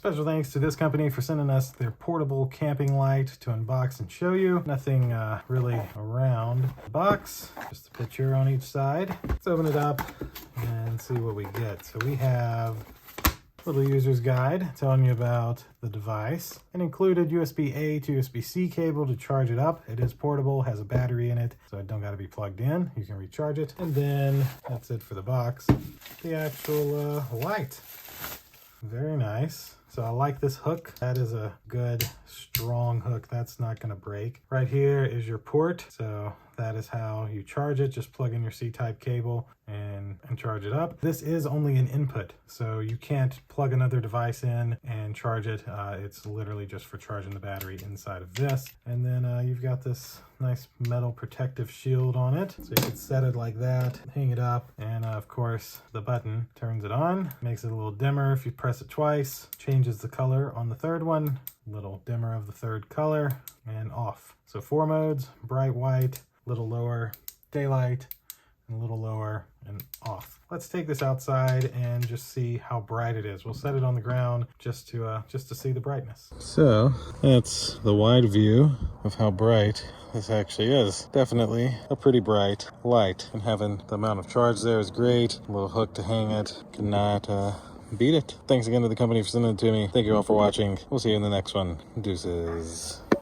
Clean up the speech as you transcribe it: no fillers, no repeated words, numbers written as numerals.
Special thanks to this company for sending us their portable camping light to unbox and show you. Nothing really around the box, just a picture on each side. Let's open it up and see what we get. So we have a little user's guide telling you about the device. An included USB-A to USB-C cable to charge it up. It is portable, has a battery in it, so it don't got to be plugged in. You can recharge it. And then that's it for the box. The actual light. Very nice. So I like this hook. That is a good, strong hook. That's not going to break. Right here is your port. So that is how you charge it. Just plug in your C-type cable and charge it up. This is only an input, so you can't plug another device in and charge it. It's literally just for charging the battery inside of this. And then you've got this nice metal protective shield on it. So you can set it like that, hang it up, and of course the button turns it on, makes it a little dimmer if you press it twice, changes the color on the third one, little dimmer of the third color, and off. So 4 modes: bright white, little lower, daylight, and a little lower, and off. Let's take this outside and just see how bright it is. We'll set it on the ground just to see the brightness. So that's the wide view of how bright this actually is. Definitely a pretty bright light, and having the amount of charge there is great. A little hook to hang it, cannot beat it. Thanks again to the company for sending it to me. Thank you all for watching. We'll see you in the next one. Deuces.